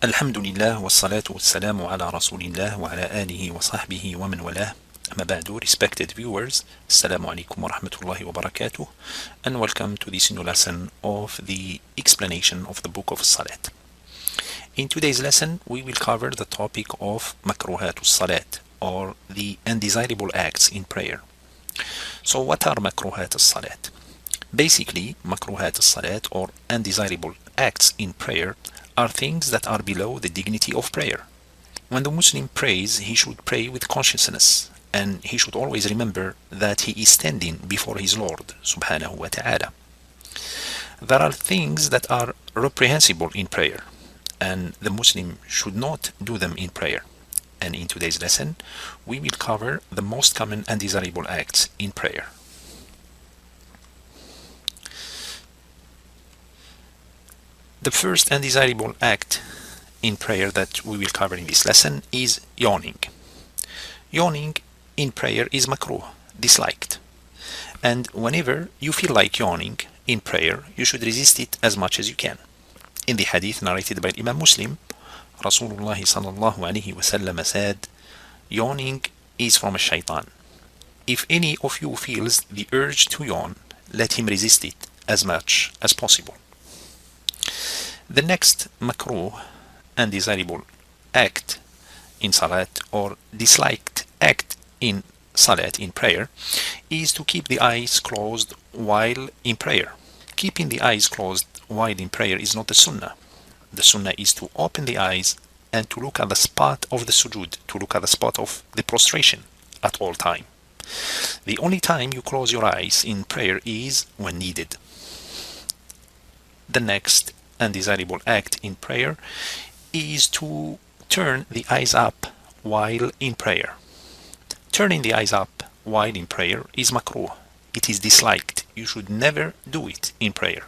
الحمد لله والصلاة والسلام على رسول الله وعلى آله وصحبه ومن والاه. أما بعد, respected viewers, Assalamu alaikum wa rahmatullahi wa barakatuh, and welcome to this new lesson of the explanation of the book of Salat. In today's lesson, we will cover the topic of Makruhat of Salah, or the undesirable acts in prayer. So what are Makruhat of Salah? Basically, Makruhat of Salah, or undesirable acts in prayer, are things that are below the dignity of prayer. When the Muslim prays, he should pray with consciousness, and he should always remember that he is standing before his Lord subhanahu wa ta'ala. There are things that are reprehensible in prayer, and the Muslim should not do them in prayer. And in today's lesson, we will cover the most common undesirable acts in prayer. The first undesirable act in prayer that we will cover in this lesson is yawning. Yawning in prayer is makruh, disliked. And whenever you feel like yawning in prayer, you should resist it as much as you can. In the hadith narrated by Imam Muslim, Rasulullah sallallahu alaihi wasallam said, "Yawning is from a shaitan. If any of you feels the urge to yawn, let him resist it as much as possible." The next makruh, undesirable act in salat, or disliked act in salat, in prayer, is to keep the eyes closed while in prayer. Keeping the eyes closed while in prayer is not the sunnah. The sunnah is to open the eyes and to look at the spot of the sujood, to look at the spot of the prostration at all time. The only time you close your eyes in prayer is when needed. The next undesirable act in prayer is to turn the eyes up while in prayer. Turning the eyes up while in prayer is makruh. It is disliked. You should never do it in prayer.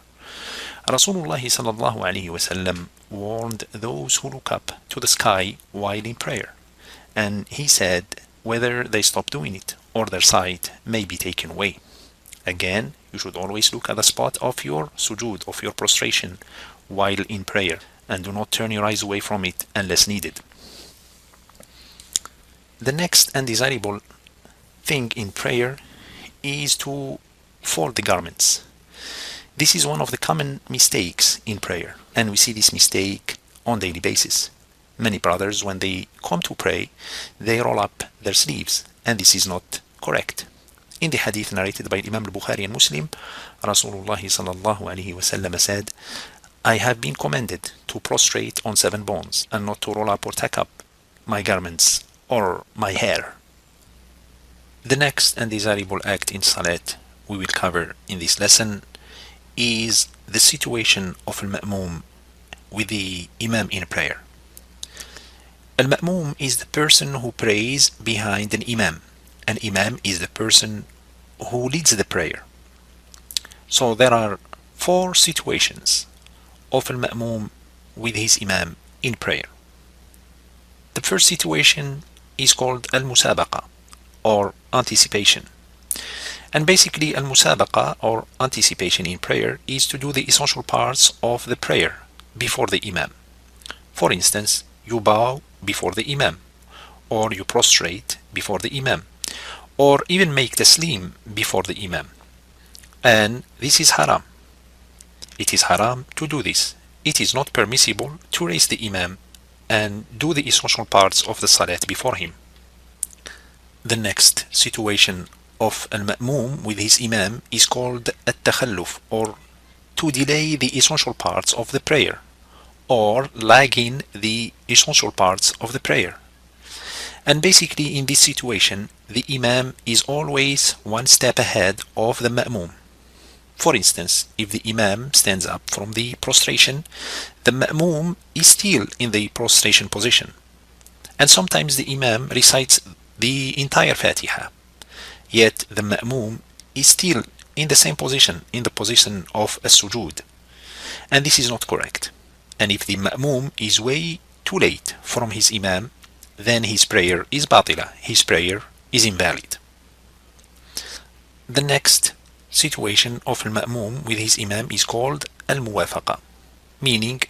Rasulullah sallallahu alaihi wasallam warned those who look up to the sky while in prayer, and he said whether they stop doing it or their sight may be taken away. Again, you should always look at the spot of your sujood, of your prostration, while in prayer, and do not turn your eyes away from it unless needed. The next undesirable thing in prayer is to fold the garments. This is one of the common mistakes in prayer, and we see this mistake on a daily basis. Many brothers, when they come to pray, they roll up their sleeves, and this is not correct. In the hadith narrated by Imam al-Bukhari and Muslim, Rasulullah sallallahu alaihi wasallam said, "I have been commanded to prostrate on 7 bones and not to roll up or tuck up my garments or my hair." The next undesirable act in salat we will cover in this lesson is the situation of al-ma'mum with the imam in prayer. Al-ma'mum is the person who prays behind an imam. An imam is the person who leads the prayer. So there are 4 situations of al-ma'mum with his imam in prayer. The first situation is called al-musabaqa, or anticipation. And basically al-musabaqa, or anticipation in prayer, is to do the essential parts of the prayer before the imam. For instance, you bow before the imam, or you prostrate before the imam, or even make taslim before the imam. And this is haram. It is haram to do this. It is not permissible to raise the imam and do the essential parts of the salat before him. The next situation of al-ma'mum with his imam is called at-takhalluf, or to delay the essential parts of the prayer, or lagging the essential parts of the prayer. And basically in this situation, the imam is always 1 step ahead of the ma'mum. For instance, if the imam stands up from the prostration, the ma'mum is still in the prostration position. And sometimes the imam recites the entire Fatiha, yet the ma'mum is still in the same position, in the position of a sujood. And this is not correct. And if the ma'mum is way too late from his imam, then his prayer is batila, his prayer is invalid. The next situation of al-ma'mum with his imam is called al-muwafaqa, meaning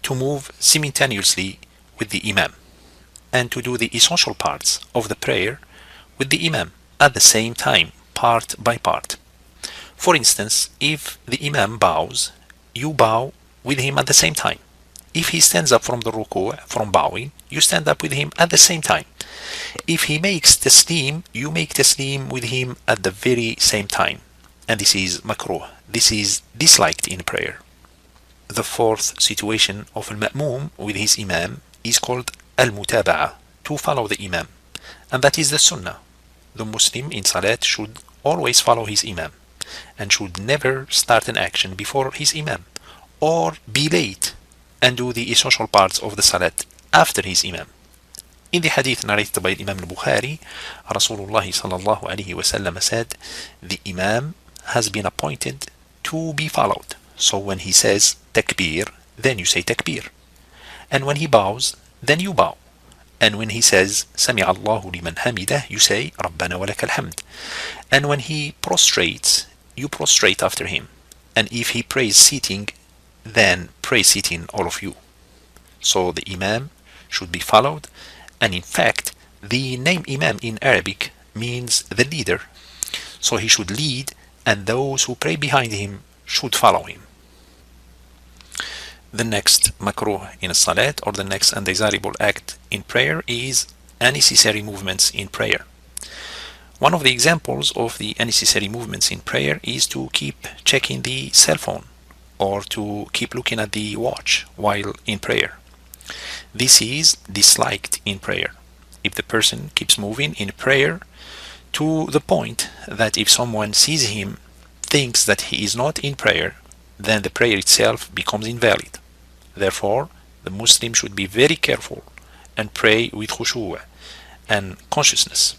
to move simultaneously with the Imam and to do the essential parts of the prayer with the Imam at the same time, part by part. For instance, if the Imam bows, you bow with him at the same time. If he stands up from the ruku', from bowing, you stand up with him at the same time. If he makes taslim, you make taslim with him at the very same time. And this is makruh. This is disliked in prayer. The fourth situation of al-ma'mum with his imam is called al-mutaba'ah, to follow the imam. And that is the sunnah. The Muslim in salat should always follow his imam and should never start an action before his imam or be late and do the essential parts of the salat after his imam. In the hadith narrated by Imam al-Bukhari, Rasulullah sallallahu alaihi wasallam said, the imam has been appointed to be followed. So when he says takbir, then you say takbir. And when he bows, then you bow. And when he says Sami Allahu liman hamidah, you say Rabbana wa lakal hamd. And when he prostrates, you prostrate after him. And if he prays sitting, then pray sitting, all of you. So the imam should be followed. And in fact, the name imam in Arabic means the leader. So he should lead, and those who pray behind him should follow him. The next makruh in salat, or the next undesirable act in prayer, is unnecessary movements in prayer. One of the examples of the unnecessary movements in prayer is to keep checking the cell phone or to keep looking at the watch while in prayer. This is disliked in prayer. If the person keeps moving in prayer to the point that if someone sees him, thinks that he is not in prayer, then the prayer itself becomes invalid. Therefore, the Muslim should be very careful and pray with khushu' and consciousness.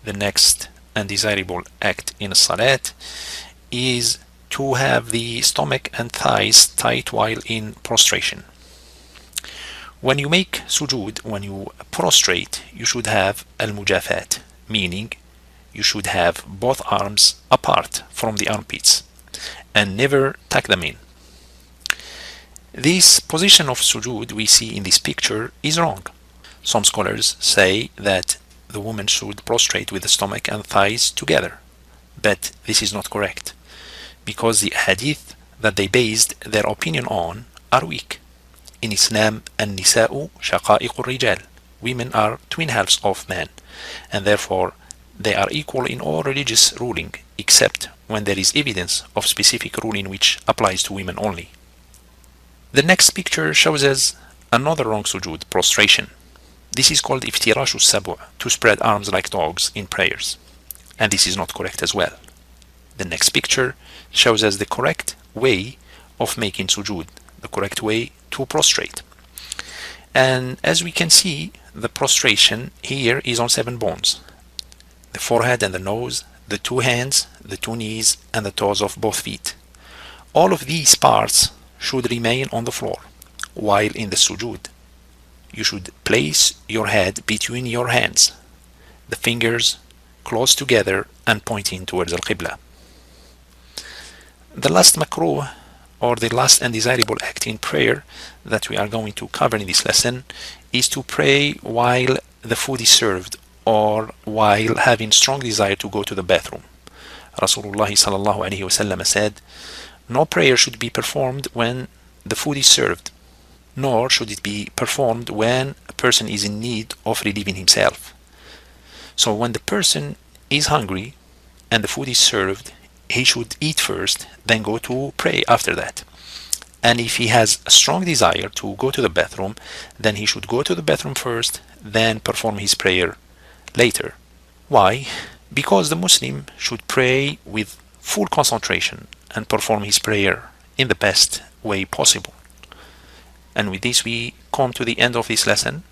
The next undesirable act in salat is to have the stomach and thighs tight while in prostration. When you make sujood, when you prostrate, you should have al-mujafat, meaning you should have both arms apart from the armpits and never tuck them in. This position of sujood we see in this picture is wrong. Some scholars say that the woman should prostrate with the stomach and thighs together, but this is not correct because the hadith that they based their opinion on are weak. In Islam, an-nisa'u shaqa'iqur rijal, women are twin halves of men, and therefore they are equal in all religious ruling except when there is evidence of specific ruling which applies to women only. The next picture shows us another wrong sujood, prostration. This is called iftirashu sabu', to spread arms like dogs in prayers, and this is not correct as well. The next picture shows us the correct way of making sujood, the correct way to prostrate. And as we can see, the prostration here is on 7 bones: the forehead and the nose, the 2 hands, the 2 knees, and the toes of both feet. All of these parts should remain on the floor while in the sujood. You should place your head between your hands, the fingers close together and pointing towards al-Qibla. The last makruh, or the last undesirable act in prayer that we are going to cover in this lesson, is to pray while the food is served or while having strong desire to go to the bathroom. Rasulullah sallallahu alaihi wasallam said, no prayer should be performed when the food is served, nor should it be performed when a person is in need of relieving himself. So when the person is hungry and the food is served, he should eat first, then go to pray after that. And if he has a strong desire to go to the bathroom, then he should go to the bathroom first, then perform his prayer later. Why? Because the Muslim should pray with full concentration and perform his prayer in the best way possible. And with this we come to the end of this lesson.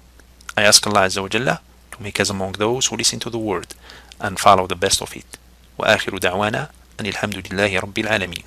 I ask Allah Azza wa Jalla to make us among those who listen to the word and follow the best of it. وآخر دعوانا أن الحمد لله رب العالمين.